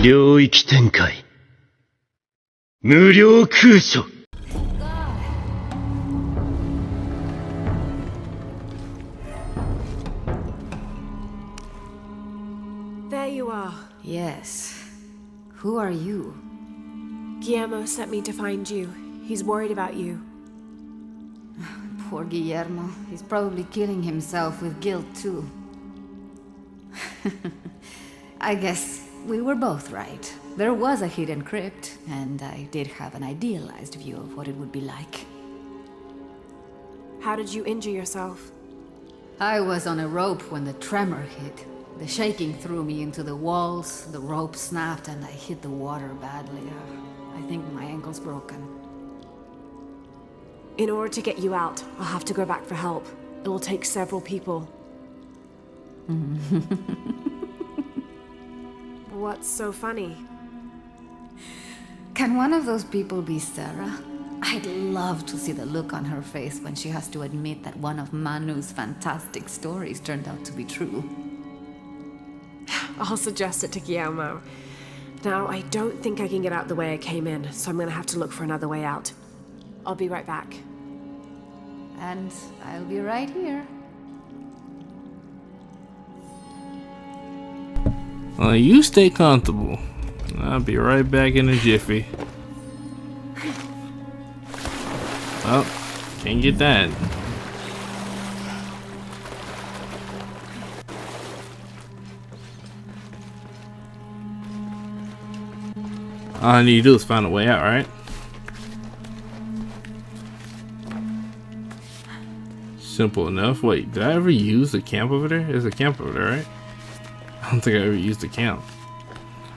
領域展開。無料空所。There you are. Yes. Who are you? Guillermo sent me to find you. He's worried about you. Poor Guillermo. He's probably killing himself with guilt, too. I guess we were both right. There was a hidden crypt, and I did have an idealized view of what it would be like. How did you injure yourself? I was on a rope when the tremor hit. The shaking threw me into the walls, the rope snapped, and I hit the water badly. I think my ankle's broken. In order to get you out, I'll have to go back for help. It'll take several people. What's so funny? Can one of those people be Sarah? I'd love to see the look on her face when she has to admit that one of Manu's fantastic stories turned out to be true. I'll suggest it to Guillermo. Now, I don't think I can get out the way I came in, so I'm gonna have to look for another way out. I'll be right back. And I'll be right here. You stay comfortable. I'll be right back in a jiffy. Oh, can't get that. All I need to do is find a way out, right? Simple enough. Wait, did I ever use the camp over there? There's a camp over there, right? I don't think I ever used the camp.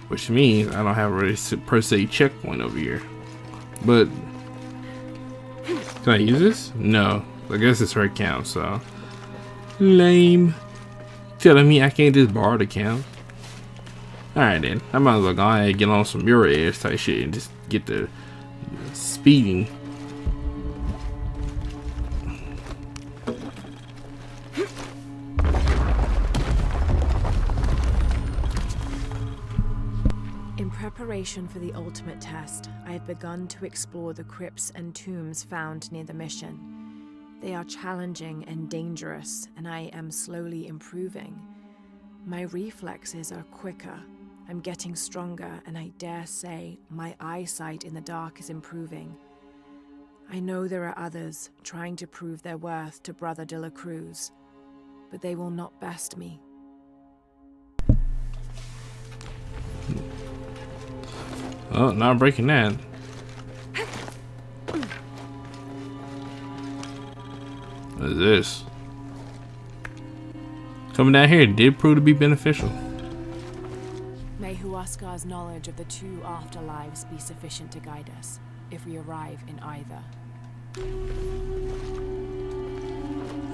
Which means I don't have a per se checkpoint over here. But can I use this? No. I guess it's her camp, so lame. Telling me I can't just borrow the camp. Alright then. I might as well go ahead and get on some mirror edge type shit and just get the speeding. In preparation for the ultimate test, I have begun to explore the crypts and tombs found near the mission. They are challenging and dangerous, and I am slowly improving. My reflexes are quicker. I'm getting stronger, and I dare say my eyesight in the dark is improving. I know there are others trying to prove their worth to Brother de la Cruz, but they will not best me. Oh, not breaking that. What is this? Coming down here did prove to be beneficial. May Huascar's knowledge of the two afterlives be sufficient to guide us, if we arrive in either.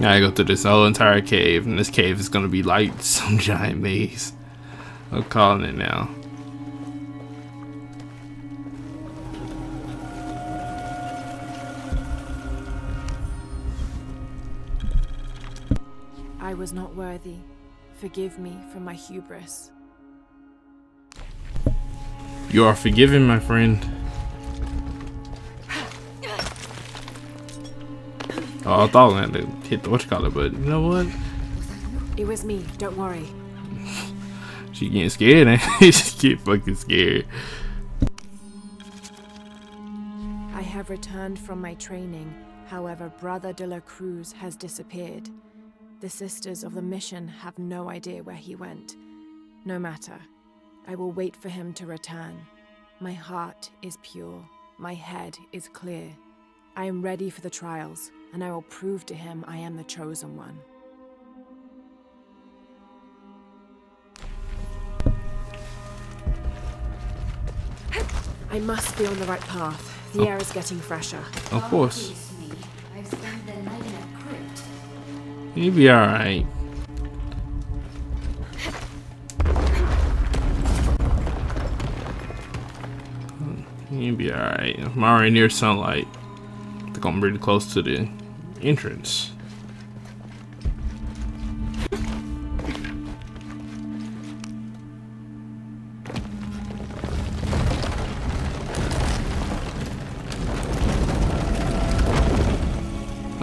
I go through this whole entire cave, and this cave is gonna be like some giant maze. I'm calling it now. I was not worthy. Forgive me for my hubris. You are forgiven, my friend. Oh, I thought I had to hit the whatchamacallit, but you know what? It was me, don't worry. She getting scared, eh? She get fucking scared. I have returned from my training, however, Brother de la Cruz has disappeared. The sisters of the mission have no idea where he went. No matter. I will wait for him to return. My heart is pure. My head is clear. I am ready for the trials, and I will prove to him I am the chosen one. I must be on the right path. The air is getting fresher. Of course. I've spent the night in a crypt. You'll be alright. You'll be alright. I'm already near sunlight. I think I'm really close to the entrance.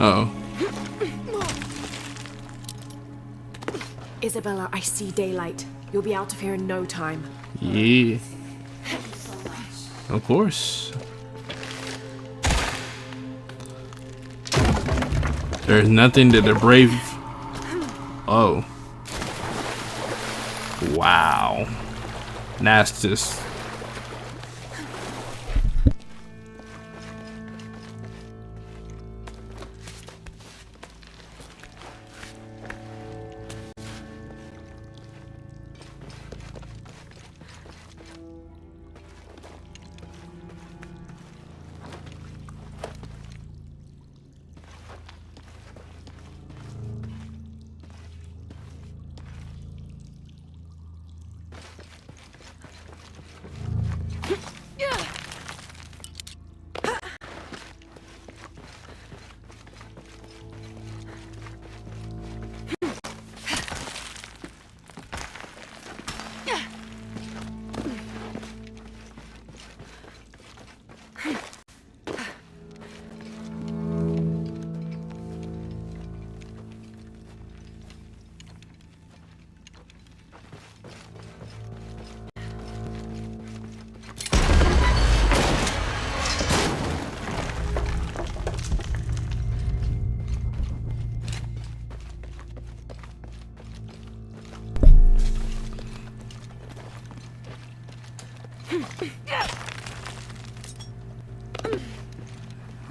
Oh. Isabella, I see daylight. You'll be out of here in no time. Yeah. Of course. There's nothing that the brave... Oh. Wow. That's just...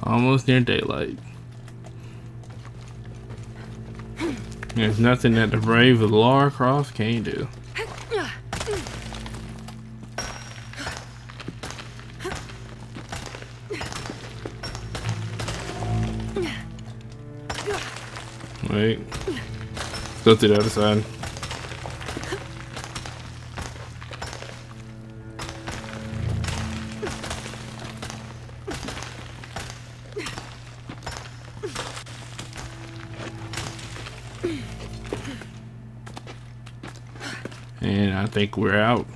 Almost near daylight. There's nothing that the brave of Lara Croft can't do. Wait. Let's go to the other side. And I think we're out.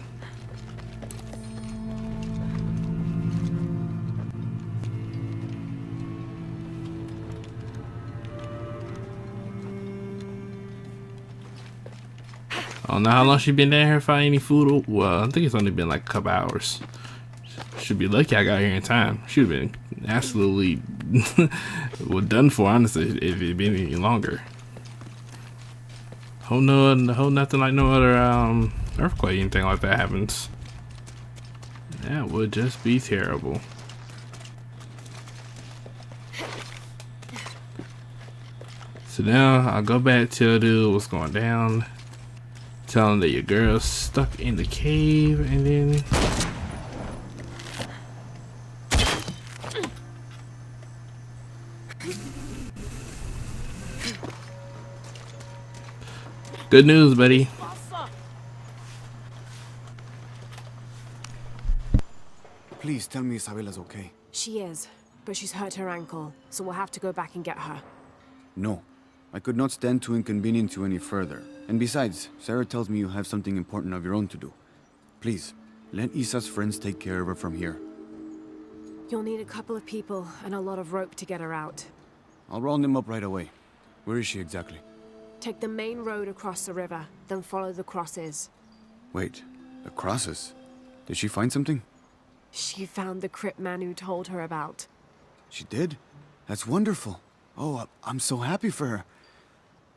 I don't know how long she been down here finding any food. Well, I think it's only been like a couple hours. Should be lucky I got here in time. Should have been absolutely well done for, honestly, if it been any longer. Hope nothing like no other earthquake, anything like that happens. That would just be terrible. So now I'll go back to do what's going down. Tell them that your girl's stuck in the cave, and then good news, buddy. Please tell me Isabella's okay. She is, but she's hurt her ankle, so we'll have to go back and get her. No, I could not stand to inconvenience you any further. And besides, Sarah tells me you have something important of your own to do. Please, let Isa's friends take care of her from here. You'll need a couple of people and a lot of rope to get her out. I'll round them up right away. Where is she exactly? Take the main road across the river, then follow the crosses. Wait, the crosses? Did she find something? She found the crypt Manu told her about. She did? That's wonderful. Oh, I'm so happy for her.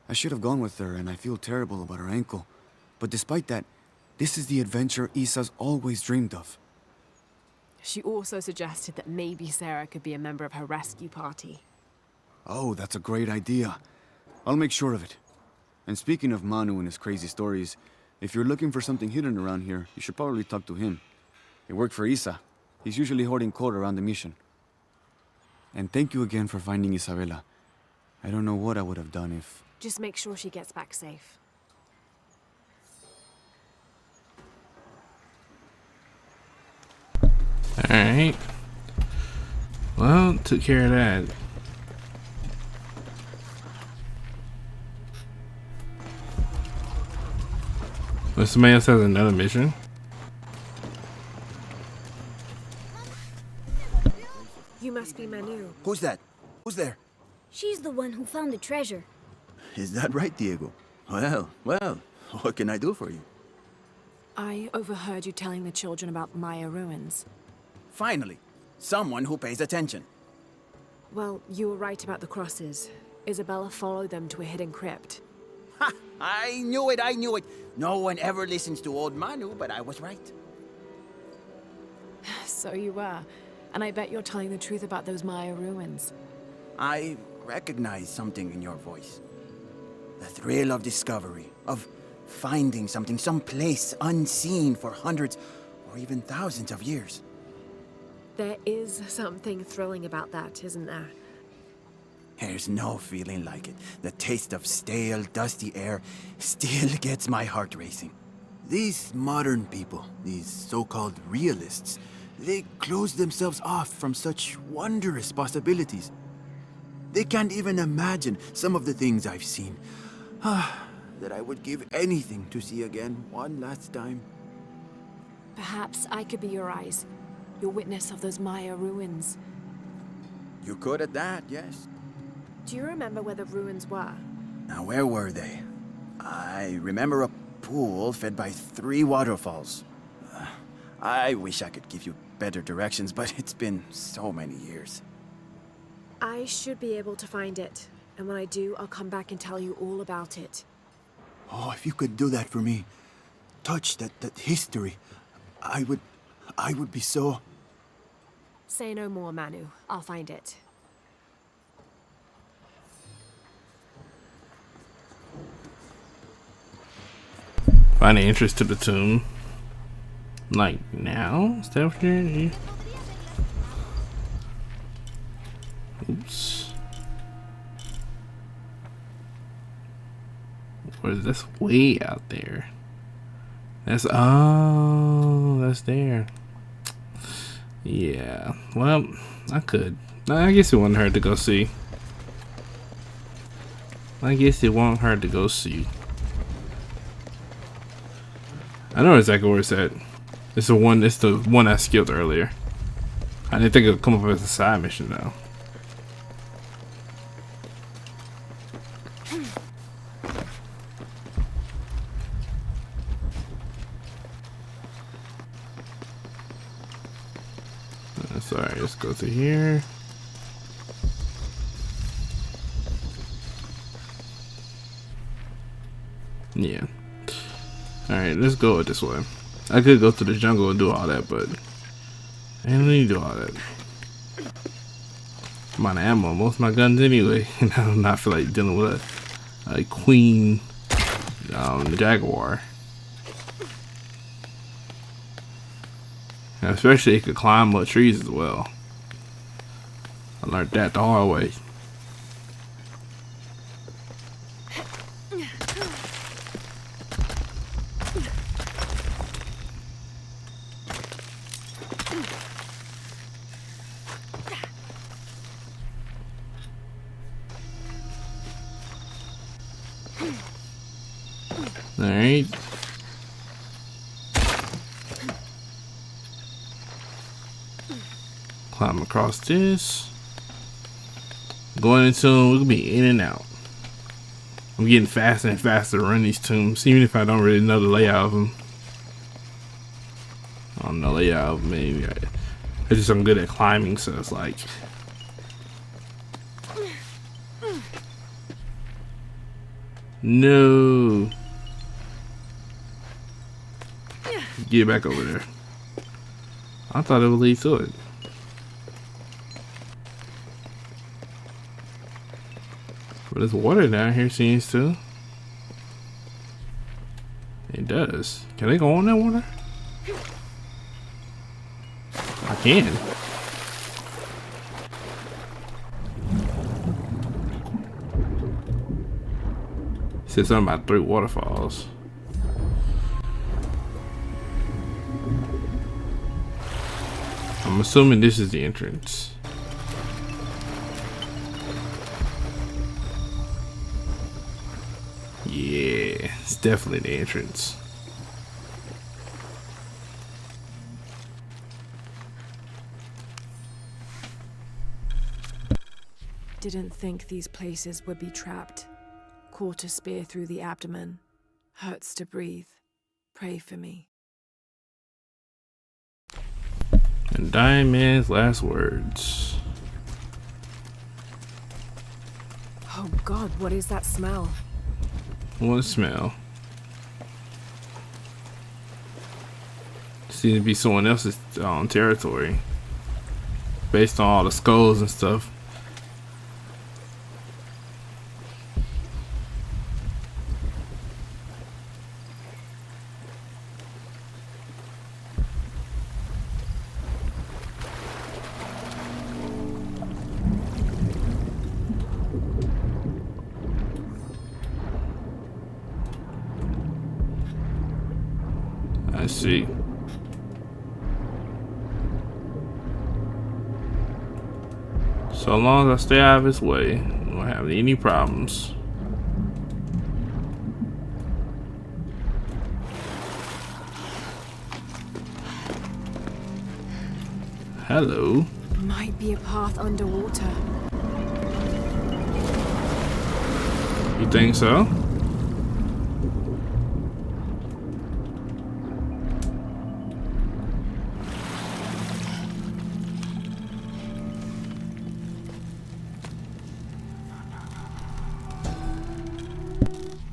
I should have gone with her, and I feel terrible about her ankle. But despite that, this is the adventure Isa's always dreamed of. She also suggested that maybe Sarah could be a member of her rescue party. Oh, that's a great idea. I'll make sure of it. And speaking of Manu and his crazy stories, if you're looking for something hidden around here, you should probably talk to him. He worked for Isa. He's usually hoarding coal around the mission. And thank you again for finding Isabella. I don't know what I would have done if... Just make sure she gets back safe. alright. Well, took care of that. But somebody else has another mission. You must be Manu. Who's that? Who's there? She's the one who found the treasure. Is that right, Diego? Well, what can I do for you? I overheard you telling the children about Maya ruins. Finally, someone who pays attention. Well, you were right about the crosses. Isabella followed them to a hidden crypt. Ha! I knew it! No one ever listens to old Manu, but I was right. So you were. And I bet you're telling the truth about those Maya ruins. I recognize something in your voice. The thrill of discovery, of finding something someplace unseen for hundreds or even thousands of years. There is something thrilling about that, isn't there? There's no feeling like it. The taste of stale, dusty air still gets my heart racing. These modern people, these so-called realists, they close themselves off from such wondrous possibilities. They can't even imagine some of the things I've seen. That I would give anything to see again one last time. Perhaps I could be your eyes, your witness of those Maya ruins. You could at that, yes. Do you remember where the ruins were? Now, where were they? I remember a pool fed by 3 waterfalls. I wish I could give you better directions, but it's been so many years. I should be able to find it. And when I do, I'll come back and tell you all about it. Oh, if you could do that for me. Touch that history. I would be so... Say no more, Manu. I'll find it. Find the entrance to the tomb. Like now? Is that what you're... Oops. What is this? Way out there. That's... Oh, that's there. Yeah. Well, I could. I guess it wouldn't hurt to go see. I guess it won't hurt to go see. I know exactly where it's at. It's the one I skilled earlier. I didn't think it would come up as a side mission though. Sorry, let's go to here. Yeah. Alright, let's go this way. I could go to the jungle and do all that, but I don't need to do all that. I'm out of ammo, most of my guns anyway, and I do not feel like dealing with a queen jaguar. And especially it could climb up trees as well. I learned that the hard way. Alright. Climb across this. Going into, we can be in and out. I'm getting faster and faster to run these tombs, even if I don't really know the layout of them. I don't know the layout of them, maybe. I just I'm good at climbing, so it's like. No. Get back over there. I thought it would lead to it. But there's water down here, seems to. It does. Can I go on that water? I can. It said something about 3 waterfalls. I'm assuming this is the entrance. Yeah, it's definitely the entrance. Didn't think these places would be trapped. Caught a spear through the abdomen. Hurts to breathe. Pray for me. And Dying Man's last words. Oh God, what is that smell? What smell? Seems to be someone else's territory. Based on all the skulls and stuff. I see. So long as I stay out of his way, I won't have any problems. Hello. Might be a path underwater. You think so?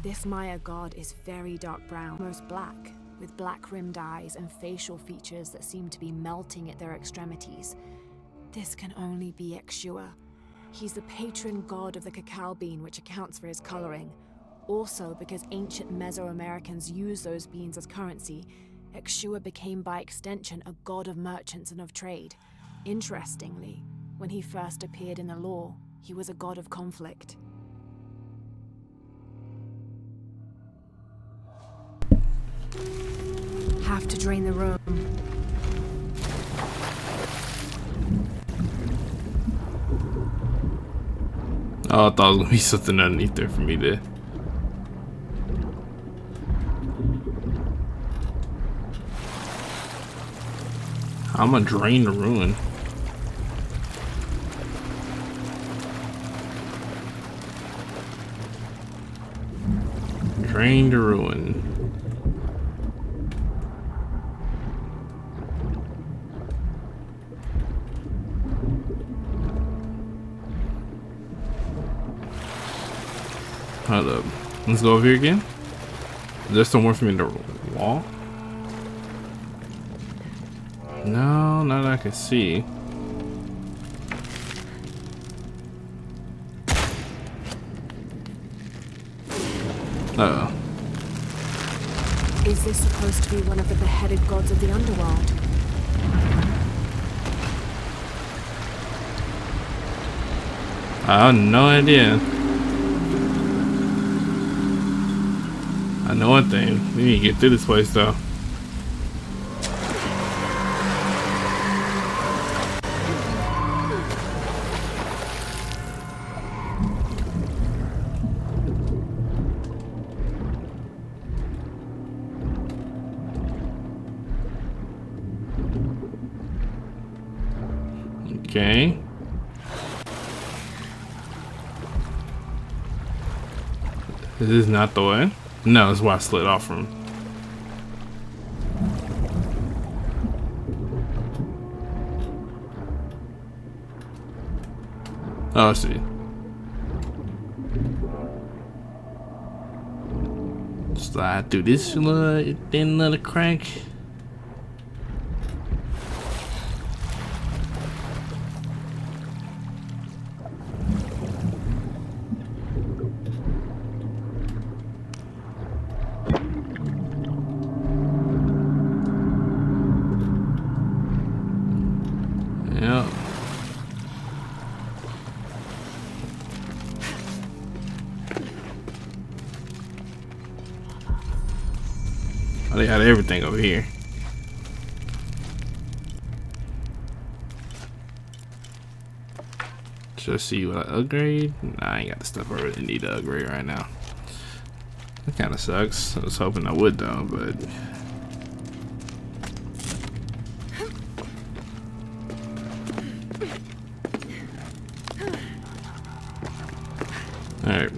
This Maya god is very dark brown, almost black, with black-rimmed eyes and facial features that seem to be melting at their extremities. This can only be Exua. He's the patron god of the cacao bean, which accounts for his coloring. Also, because ancient Mesoamericans used those beans as currency, Exua became by extension a god of merchants and of trade. Interestingly, when he first appeared in the lore, he was a god of conflict. Have to drain the room. Oh, I thought it was gonna be something underneath there for me to. I'm gonna drain the ruin. Drain the ruin. Hold up. Let's go over here again. Is there somewhere for me to walk? No, not that I can see. Uh-oh. Is this supposed to be one of the beheaded gods of the underworld? I have no idea. I know one thing. We need to get through this place though. Okay. This is not the way. No, that's why I slid off from. Oh, I see. Slide through this little thin little crack. Yep. Oh, they had everything over here. Just see what I upgrade. Nah, I ain't got the stuff I really need to upgrade right now. That kind of sucks. I was hoping I would though, but. Alright.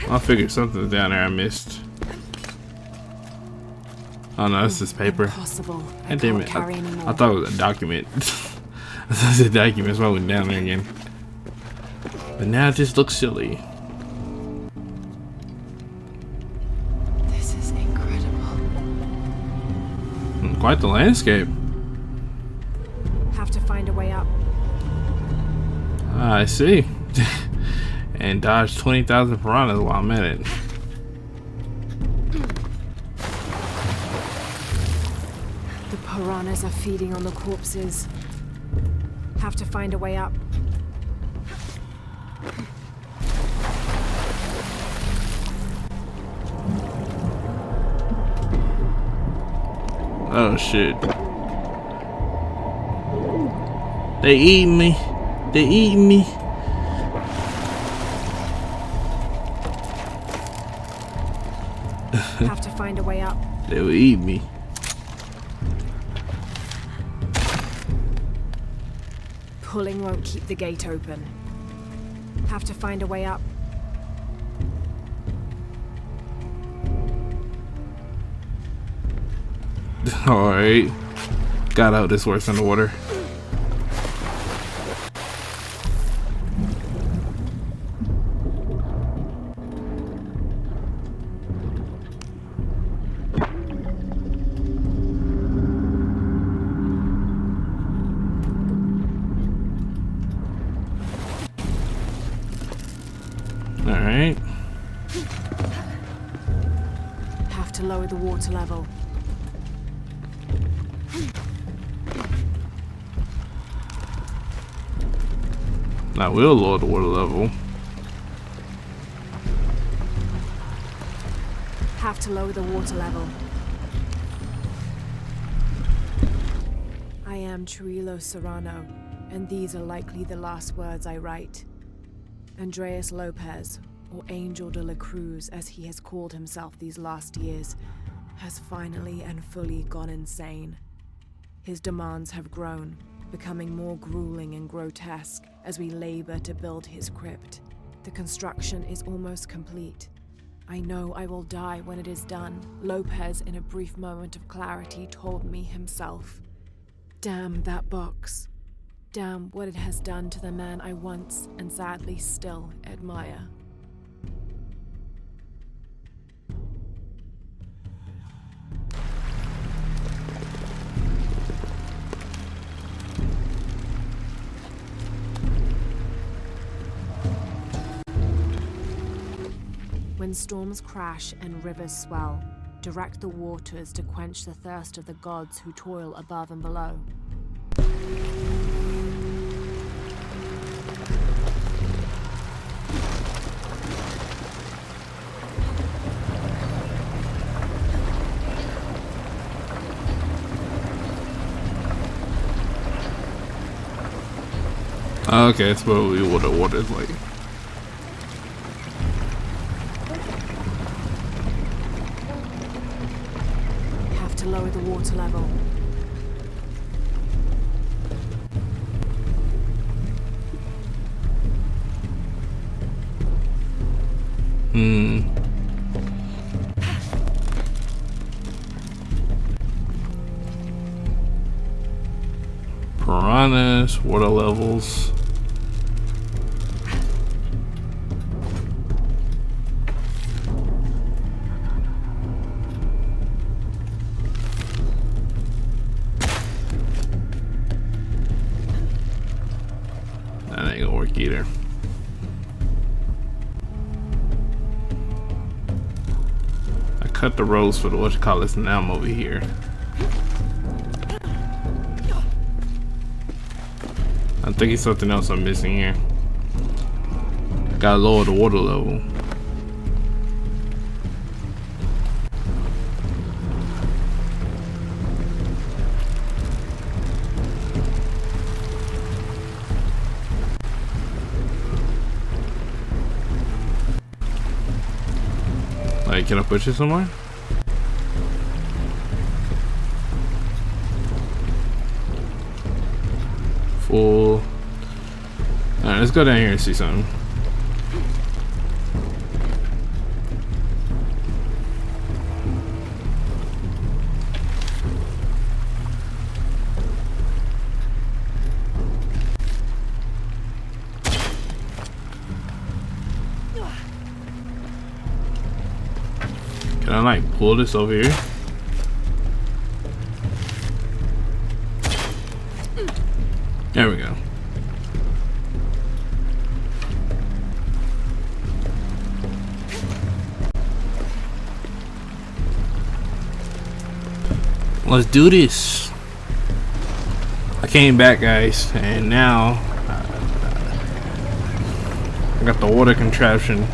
I figured something's down there I missed. Oh no, that's just paper. Impossible. I God damn can't it. carry anymore. I thought it was a document. I thought it was a document, so I went down there again. But now it just looks silly. This is incredible. Quite the landscape. Have to find a way up. I see. And dodge 20,000 piranhas while I'm at it. The piranhas are feeding on the corpses. Have to find a way up. Oh shit. They eating me. They eating me. Have to find a way up. They will eat me. Pulling won't keep the gate open. Have to find a way up. Alright. God, I hope this works underwater. Alright. Have to lower the water level. I will lower the water level. Have to lower the water level. I am Chirilo Serrano, and these are likely the last words I write. Andreas Lopez, or Angel de la Cruz as he has called himself these last years, has finally and fully gone insane. His demands have grown, becoming more grueling and grotesque as we labor to build his crypt. The construction is almost complete. I know I will die when it is done, Lopez, in a brief moment of clarity, told me himself. Damn that box. Damn what it has done to the man I once, and sadly still, admire. When storms crash and rivers swell, direct the waters to quench the thirst of the gods who toil above and below. Okay, that's probably what the water's like. Have to lower the water level. Piranhas, water levels. That ain't gonna work either. I cut the rows for the whatchamacallit, and now I'm over here. I'm thinking something else I'm missing here. Gotta lower the water level. Like, can I push it somewhere? Full. Alright. Alright, let's go down here and see something. Can I like pull this over here? There we go. Let's do this. I came back, guys, and now I got the water contraption.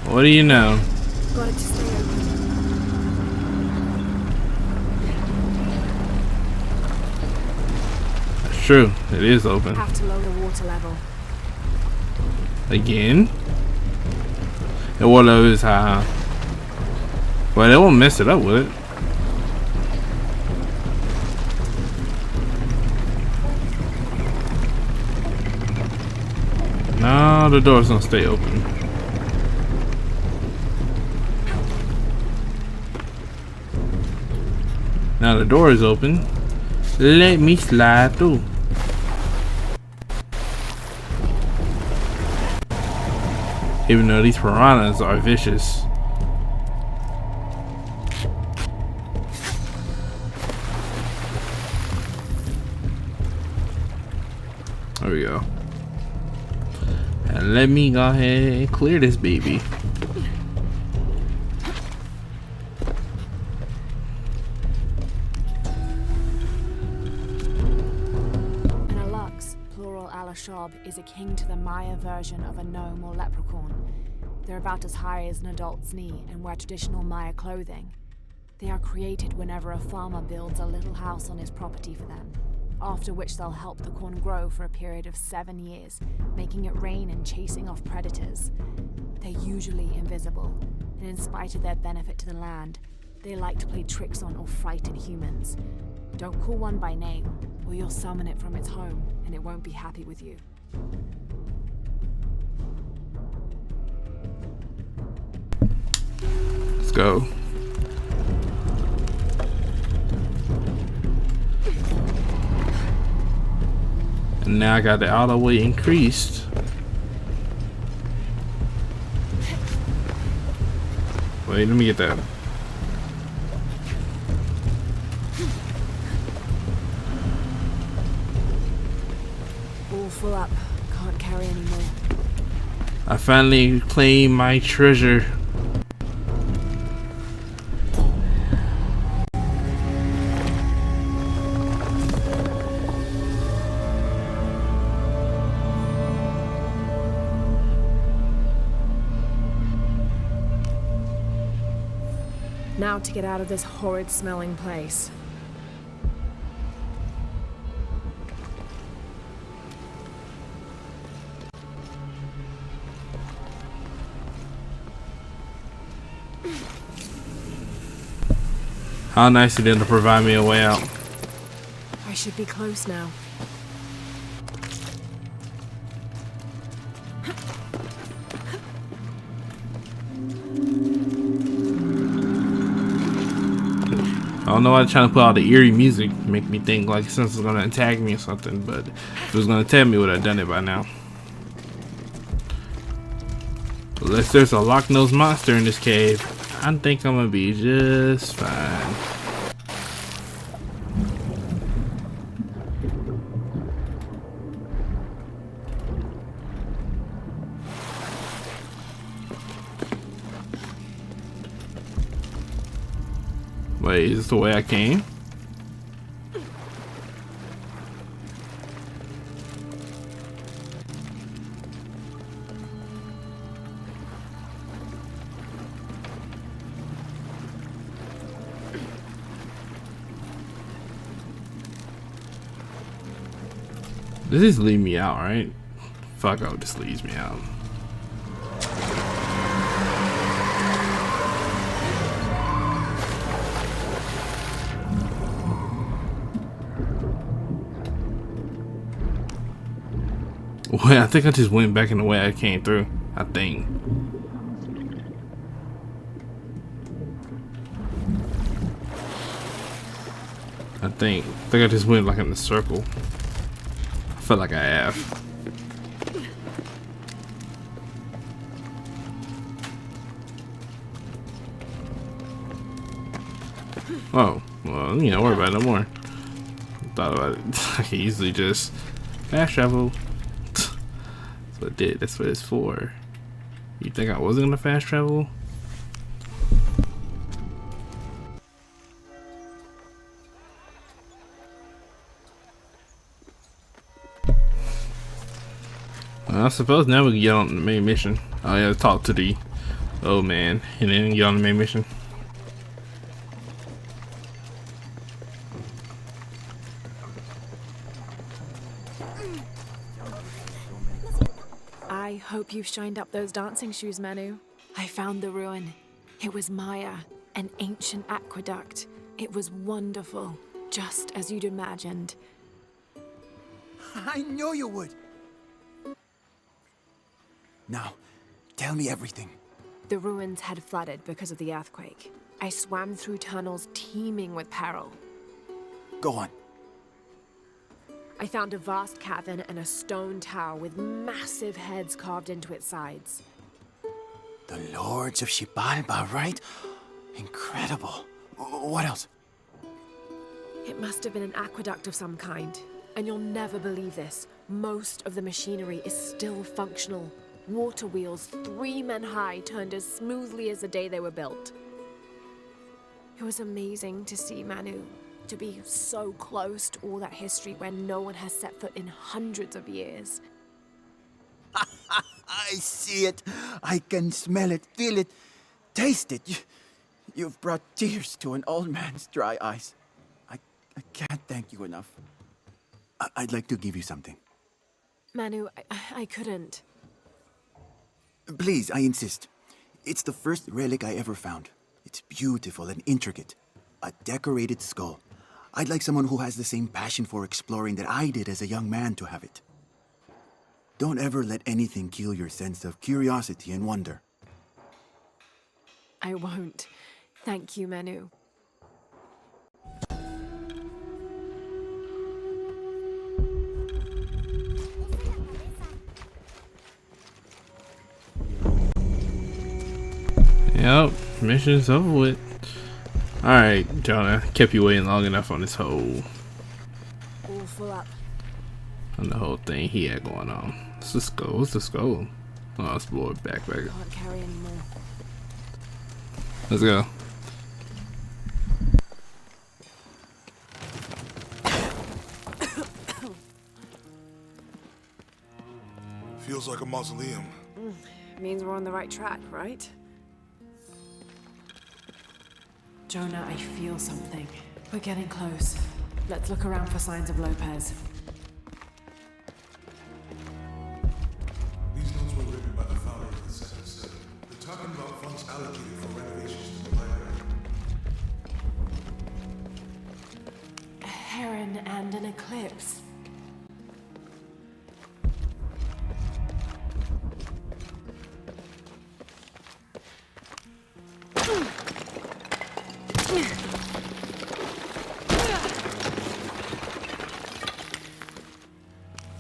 What do you know? Got it to stay open. That's true. It is open. Have to lower the water level. Again? The water level is high. Well, it won't mess it up, will it? No, the door's gonna stay open. Now the door is open. Let me slide through. Even though these piranhas are vicious. There we go. And let me go ahead and clear this baby. Shob is akin to the Maya version of a gnome or leprechaun. They're about as high as an adult's knee and wear traditional Maya clothing. They are created whenever a farmer builds a little house on his property for them, after which they'll help the corn grow for a period of 7 years, making it rain and chasing off predators. They're usually invisible, and in spite of their benefit to the land, they like to play tricks on or frighten humans. Don't call one by name, or you'll summon it from its home, and it won't be happy with you. Let's go. And now I got the auto way increased. Wait, let me get that. All full up. Can't carry anymore. I finally claimed my treasure. Now to get out of this horrid smelling place. How nice of them to provide me a way out. I should be close now. I don't know why they're trying to put all the eerie music, make me think like since it's gonna attack me or something, but if it was gonna attack me, would have done it by now. Unless there's a lock-nosed monster in this cave, I think I'm gonna be just fine. Wait, is this the way I came? This just leave me out, right? Fuck, oh, this leaves me out. Wait, I think I just went back in the way I came through. I think. I think I just went like in a circle. I feel like I have. Oh, well, you know, worry about it no more. Thought about it. I can easily just fast travel. That's what it did. That's what it's for. You think I wasn't gonna fast travel? Well, I suppose now we can get on the main mission. Oh yeah, talk to the old man and then get on the main mission. I hope you've shined up those dancing shoes, Manu. I found the ruin. It was Maya, an ancient aqueduct. It was wonderful, just as you'd imagined. I knew you would. Now, tell me everything. The ruins had flooded because of the earthquake. I swam through tunnels teeming with peril. Go on. I found a vast cavern and a stone tower with massive heads carved into its sides. The Lords of Xibalba, right? Incredible. What else? It must have been an aqueduct of some kind. And you'll never believe this. Most of the machinery is still functional. Water wheels 3 men high turned as smoothly as the day they were built. It was amazing to see, Manu. To be so close to all that history where no one has set foot in hundreds of years. I see it. I can smell it, feel it, taste it. You've brought tears to an old man's dry eyes. I can't thank you enough. I'd like to give you something. Manu, I couldn't. Please, I insist. It's the first relic I ever found. It's beautiful and intricate. A decorated skull. I'd like someone who has the same passion for exploring that I did as a young man to have it. Don't ever let anything kill your sense of curiosity and wonder. I won't. Thank you, Manu. Yep, mission's over with. Alright, Jonah, kept you waiting long enough on this whole All full up. on the whole thing he had going on. Let's just go. Let's just go. Oh, let's blow it back. Can't carry anymore. Let's go. Feels like a mausoleum. Means we're on the right track, right? Jonah, I feel something. We're getting close. Let's look around for signs of Lopez. These notes were written by the founder of the Second Cell. They're talking about funds allocated for renovations to the library. A heron and an eclipse.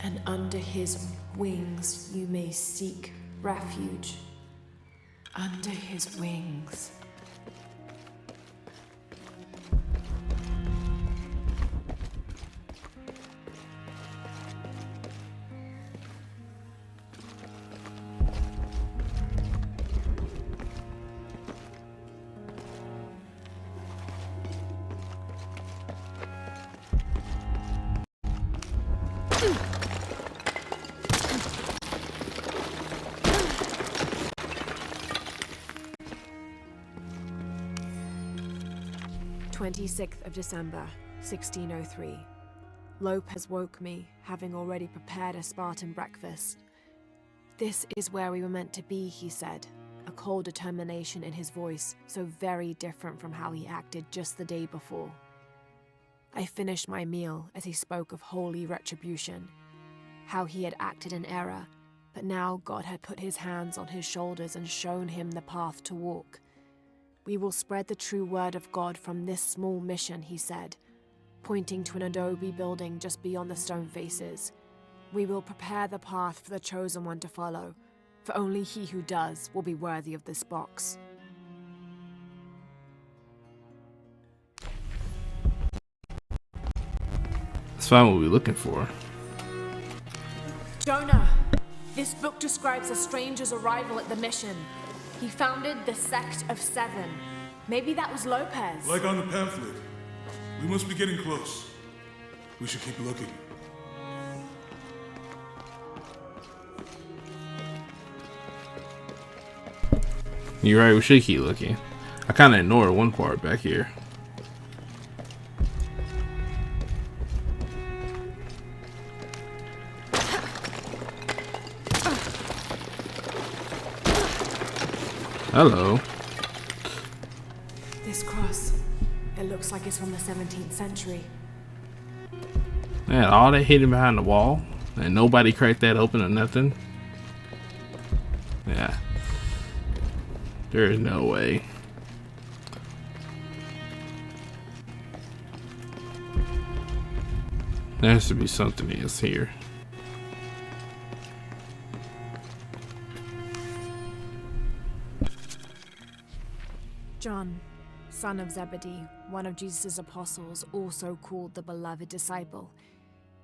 And under his wings you may seek refuge. Under his wings. December 26th, 1603. Lopez woke me, having already prepared a Spartan breakfast. This is where we were meant to be, he said, a cold determination in his voice, so very different from how he acted just the day before. I finished my meal as he spoke of holy retribution. how he had acted in error, but now God had put his hands on his shoulders and shown him the path to walk. We will spread the true word of God from this small mission, he said, pointing to an adobe building just beyond the stone faces. We will prepare the path for the chosen one to follow, for only he who does will be worthy of this box. Let's find what we're looking for. Jonah! This book describes a stranger's arrival at the mission. He founded the Sect of Seven. Maybe that was Lopez. Like on the pamphlet. We must be getting close. We should keep looking. You're right, we should keep looking. I kind of ignored one part back here. Hello. This cross, it looks like it's from the 17th century. Man, all that hidden behind the wall, and nobody cracked that open or nothing. Yeah. There is no way. There has to be something else here. John, son of Zebedee, one of Jesus' apostles, also called the beloved disciple.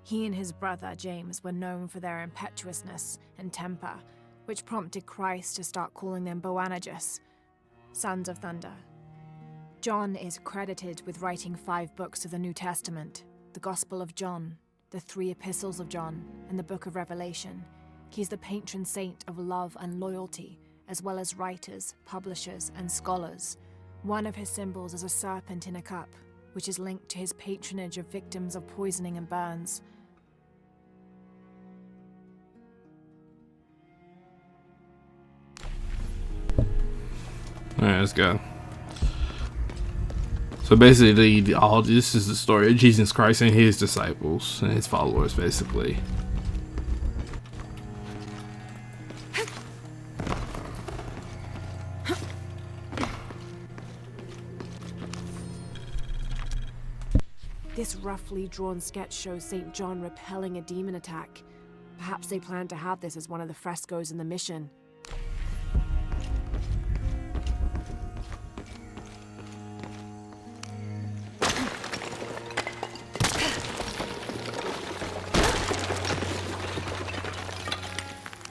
He and his brother James were known for their impetuousness and temper, which prompted Christ to start calling them Boanerges, sons of thunder. John is credited with writing 5 books of the New Testament, the Gospel of John, the 3 epistles of John, and the Book of Revelation. He's the patron saint of love and loyalty, as well as writers, publishers, and scholars. One of his symbols is a serpent in a cup, which is linked to his patronage of victims of poisoning and burns. Alright, let's go. So basically, all this is the story of Jesus Christ and his disciples and his followers, basically. This roughly drawn sketch shows St. John repelling a demon attack. Perhaps they plan to have this as one of the frescoes in the mission.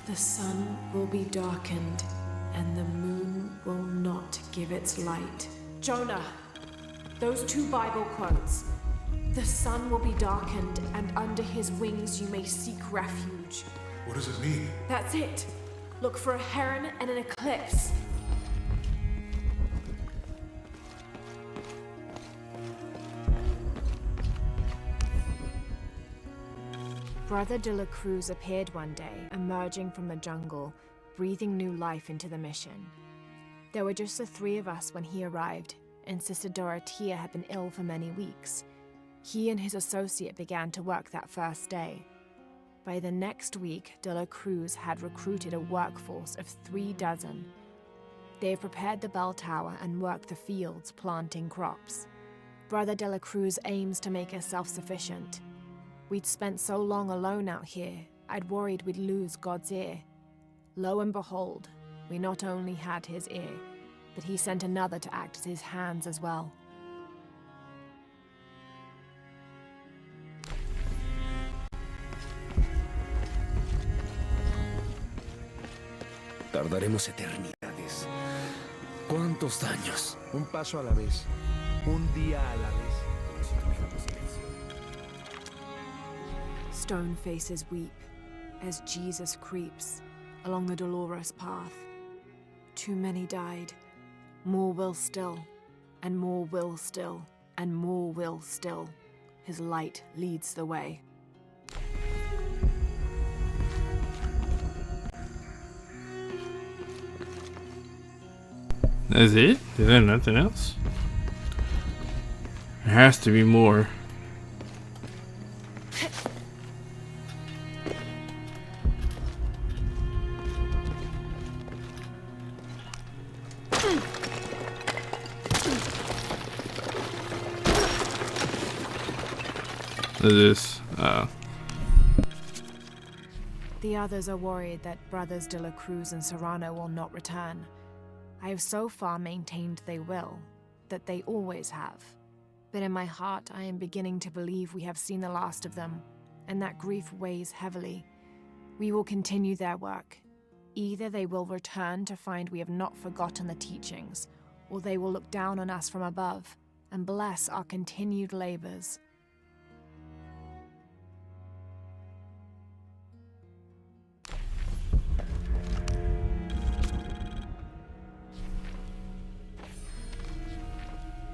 The sun will be darkened, and the moon will not give its light. Jonah, those 2 Bible quotes. The sun will be darkened, and under his wings you may seek refuge. What does it mean? That's it. Look for a heron and an eclipse. Brother de la Cruz appeared one day, emerging from the jungle, breathing new life into the mission. There were just the 3 of us when he arrived, and Sister Dorothea had been ill for many weeks. He and his associate began to work that first day. By the next week, de la Cruz had recruited a workforce of 3 dozen. They have prepared the bell tower and worked the fields, planting crops. Brother de la Cruz aims to make us self-sufficient. We'd spent so long alone out here, I'd worried we'd lose God's ear. Lo and behold, we not only had his ear, but he sent another to act as his hands as well. Tardaremos eternidades. ¿Cuántos años? Un paso a la vez. Un día a la vez. Stone faces weep as Jesus creeps along the dolorous path. Too many died. More will still, and more will still, and more will still. His light leads the way. That's it? Is there nothing else? There has to be more. This, The others are worried that Brothers de la Cruz and Serrano will not return. I have so far maintained they will, that they always have. But in my heart, I am beginning to believe we have seen the last of them, and that grief weighs heavily. We will continue their work. Either they will return to find we have not forgotten the teachings, or they will look down on us from above and bless our continued labors.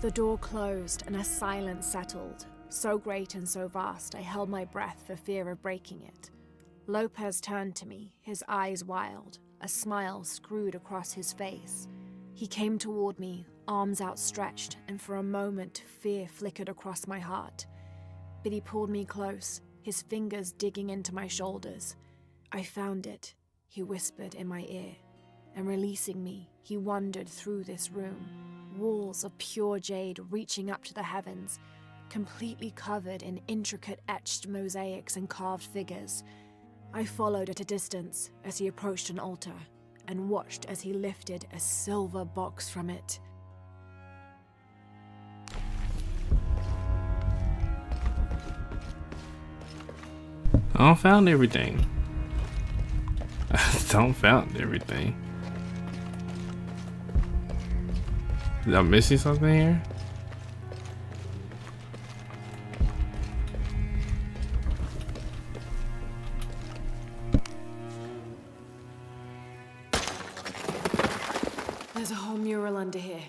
The door closed and a silence settled, so great and so vast I held my breath for fear of breaking it. Lopez turned to me, his eyes wild, a smile screwed across his face. He came toward me, arms outstretched, and for a moment fear flickered across my heart. But he pulled me close, his fingers digging into my shoulders. I found it, he whispered in my ear, and releasing me, he wandered through this room. Walls of pure jade reaching up to the heavens, completely covered in intricate etched mosaics and carved figures. I followed at a distance as he approached an altar, and watched as he lifted a silver box from it. I found everything. I don't found everything. Is I missing something here? There's a whole mural under here.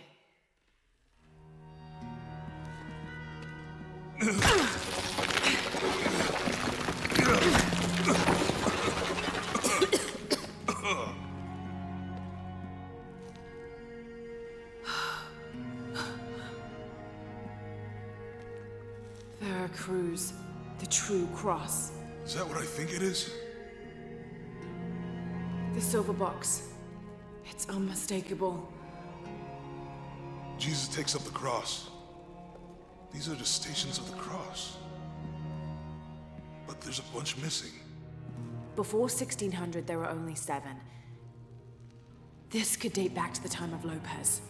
Cruz, the true cross. Is that what I think it is? The silver box. It's unmistakable. Jesus takes up the cross. These are the stations of the cross. But there's a bunch missing. Before 1600, there were only 7. This could date back to the time of Lopez.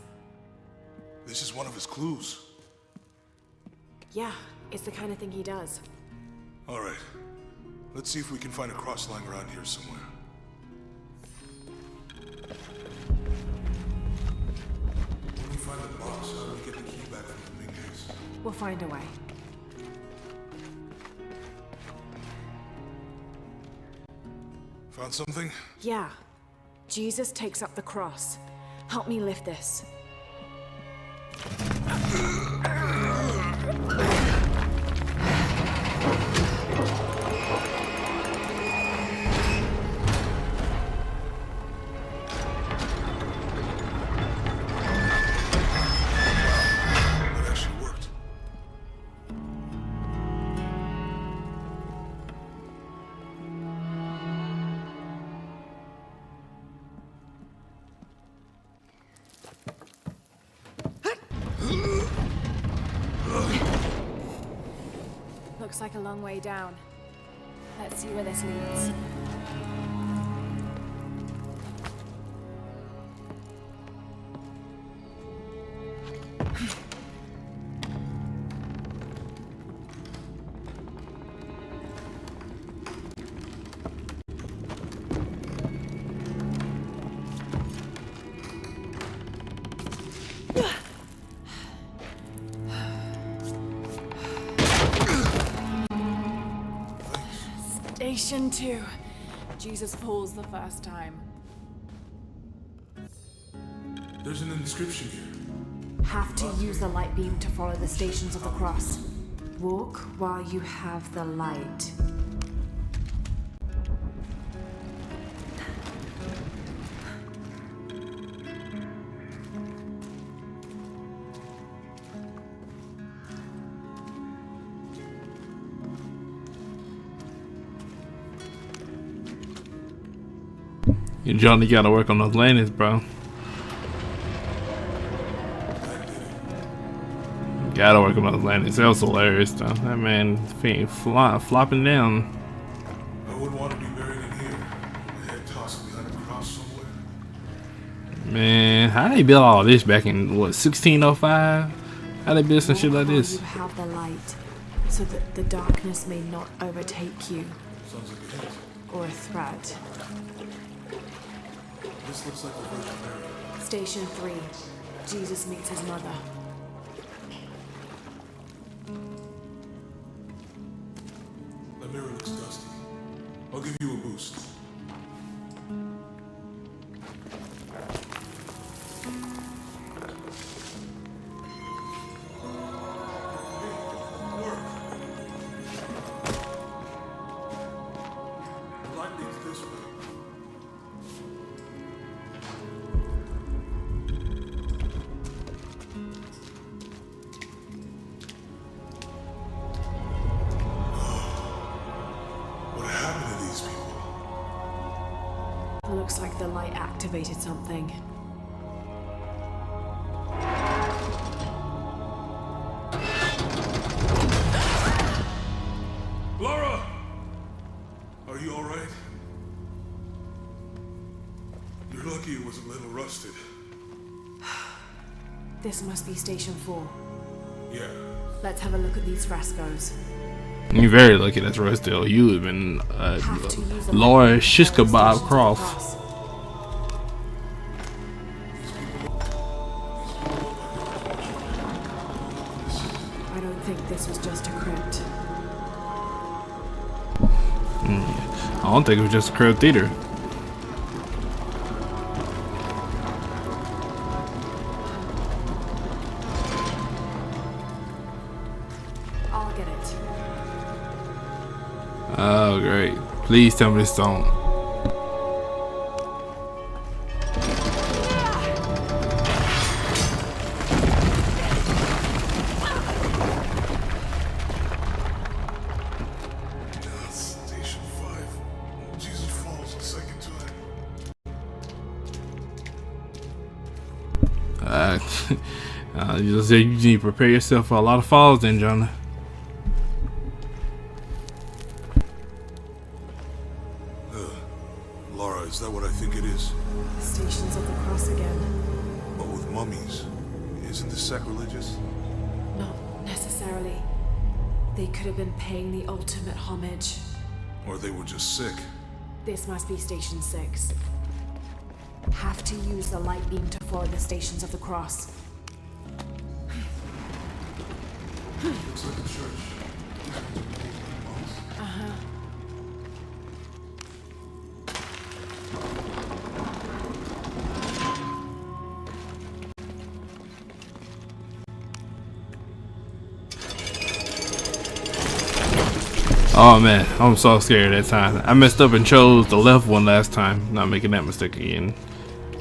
This is one of his clues. Yeah, it's the kind of thing he does. All right. Let's see if we can find a cross lying around here somewhere. When we find the box, how do we get the key back from the Dominguez? We'll find a way. Found something? Yeah. Jesus takes up the cross. Help me lift this. Looks like a long way down. Let's see where this leads. Station 2. Jesus falls the first time. There's an inscription here. Have to use the light beam to follow the stations of the cross. Walk while you have the light. You Johnny gotta work on those landings, bro. Gotta work on those landings. That was hilarious though. That man flopping down. I wouldn't want to be buried in here. My head tossed behind a cross somewhere. Man, how they build all this back in what 1605? How they build some shit like this? You have the light, so that the darkness may not overtake you. Sounds like a hint. Or a threat. This looks like the Virgin Mary. Station 3. Jesus meets his mother. The mirror looks dusty. I'll give you a boost. Looks like the light activated something. Laura! Are you alright? You're lucky it was a little rusted. This must be Station 4. Yeah. Let's have a look at these frescoes. You're very lucky that's Rosedale. You live in Laura Shiska Bob Croft. I don't think this was just a crypt. I don't think it was just a crypt either. I'll get it. Oh, great. Please tell me this don't. Station 5. Jesus falls the second time. You just said you need to prepare yourself for a lot of falls then, Jonah. Laura, is that what I think it is? Stations of the Cross again. But with mummies. Isn't this sacrilegious? Not necessarily. They could have been paying the ultimate homage. Or they were just sick. This must be Station 6. Have to use the light beam to follow the Stations of the Cross. Looks like a church. Oh man, I'm so scared that time. I messed up and chose the left one last time. Not making that mistake again.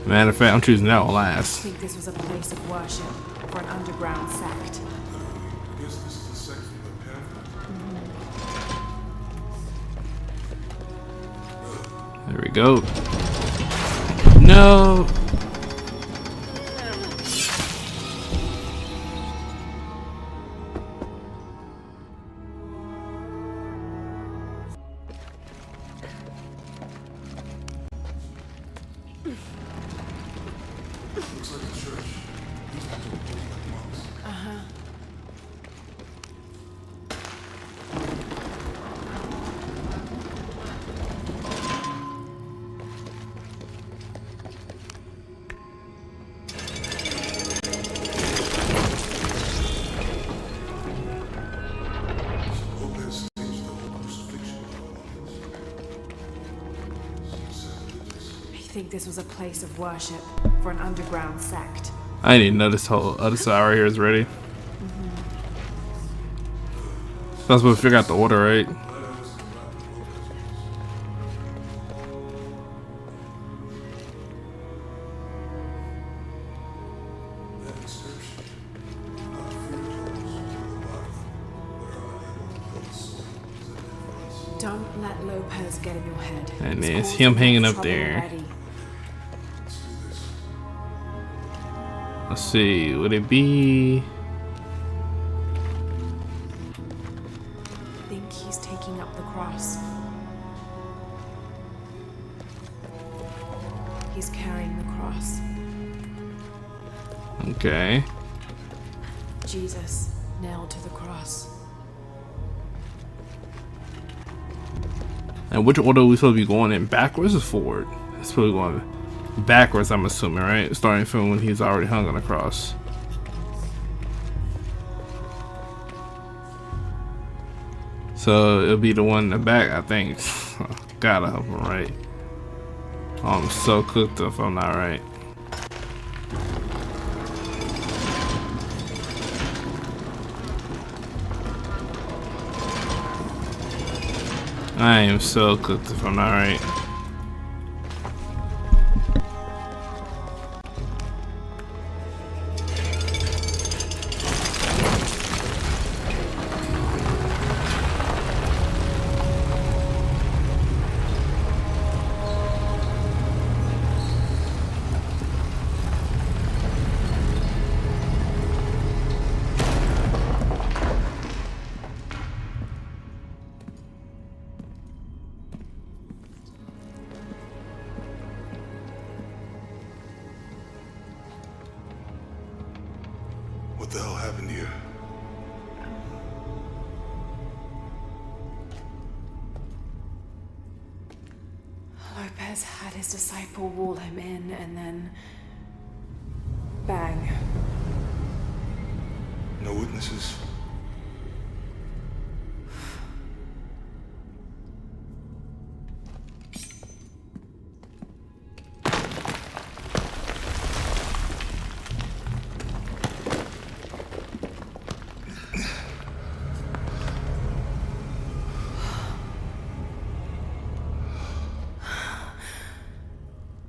Matter of fact, I'm choosing that one I last. think this was a place of worship for an underground sect. I guess this is a sect from the pamphlet. There we go. No. Looks like a church. These ones are built like monks. Lopez staged the whole crucifixion of I think this was a place of worship for an underground sect. I didn't know this whole other side right here is ready. So I'm supposed to figure out the order, right? Don't let Lopez get in your head. And He's it's caused him enough hanging up trouble there. already. Let's see, would it be? Okay. Jesus, nailed to the cross. And which order are we supposed to be going in? Backwards or forward? It's supposed to be going backwards, I'm assuming, right? Starting from when he's already hung on the cross. So it'll be the one in the back, I think. God, I hope I'm right. I'm so cooked if I'm not right. I am so cooked if I'm not right. What the hell happened here? Lopez had his disciple wall him in, and then... bang. No witnesses?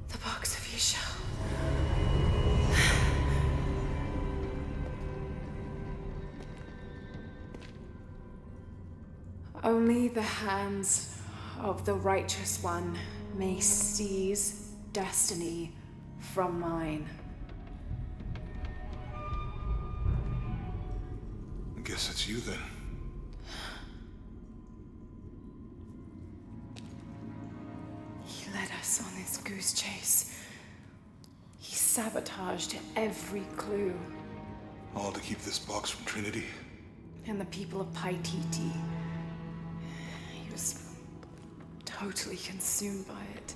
The box of Yeshua. Only the hands of the righteous one may seize destiny from mine. I guess it's you then. He led us on this goose chase. He sabotaged every clue. All to keep this box from Trinity? And the people of Paititi. He was totally consumed by it.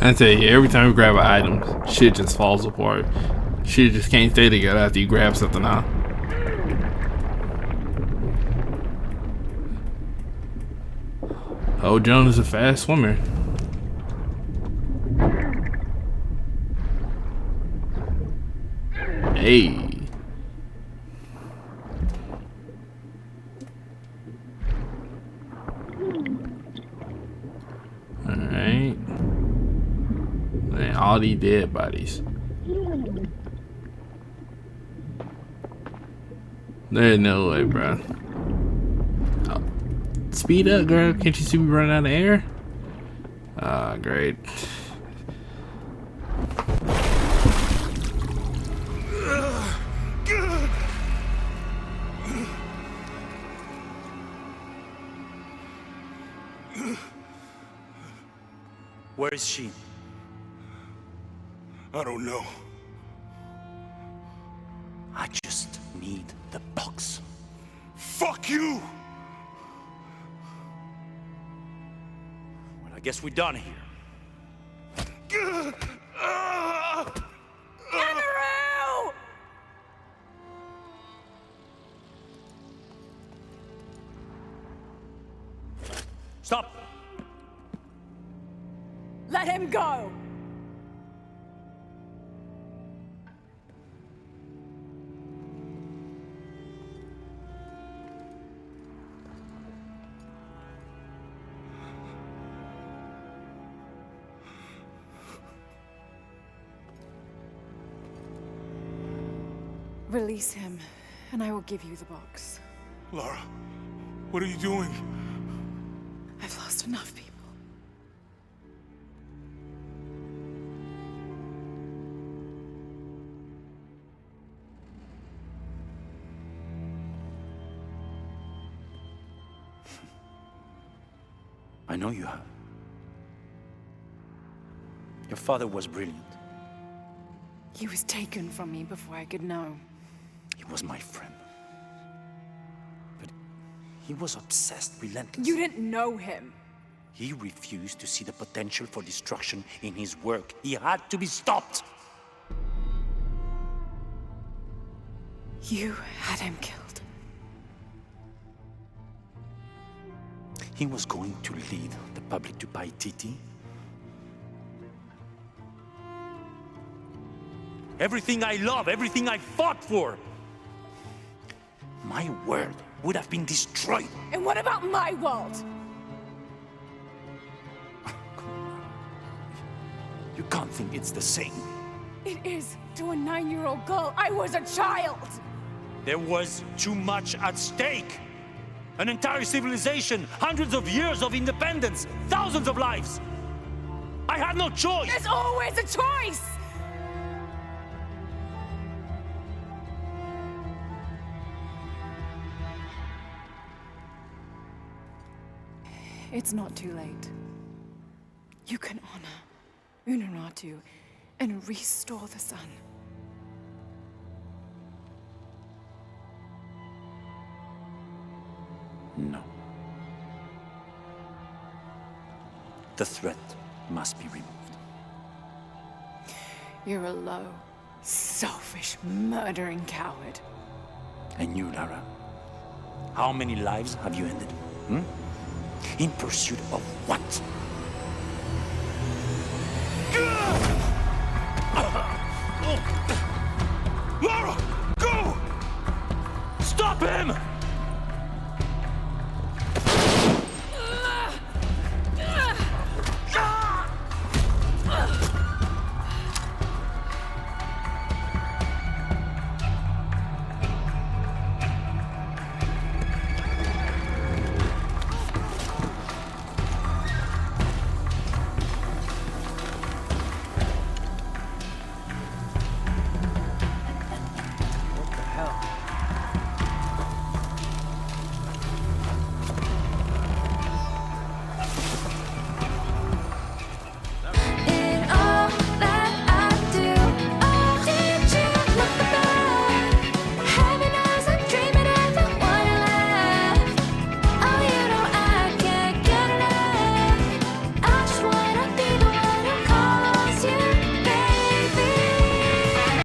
I tell you, every time you grab an item, shit just falls apart. Shit just can't stay together after you grab something now. Oh, Joan is a fast swimmer. Hey. Alright. Man, all these dead bodies. There's no way, bro. Oh. Speed up, girl. Can't you see me running out of air? Ah, great. Where is she? I don't know. I just need the box. Fuck you! Well, I guess we're done here. Stop! Let him go! Release him, and I will give you the box. Lara, what are you doing? I've lost enough people. I know you have. Your father was brilliant. He was taken from me before I could know. He was my friend. But he was obsessed, relentless. You didn't know him. He refused to see the potential for destruction in his work. He had to be stopped. You had him killed. He was going to lead the public to Paititi. Everything I love, everything I fought for. My world would have been destroyed. And what about my world? You can't think it's the same. It is to a 9-year-old girl. I was a child. There was too much at stake. An entire civilization, hundreds of years of independence, thousands of lives. I had no choice. There's always a choice. It's not too late. You can honor Unuratu and restore the sun. No. The threat must be removed. You're a low, selfish, murdering coward. And you, Lara? How many lives have you ended? In pursuit of what?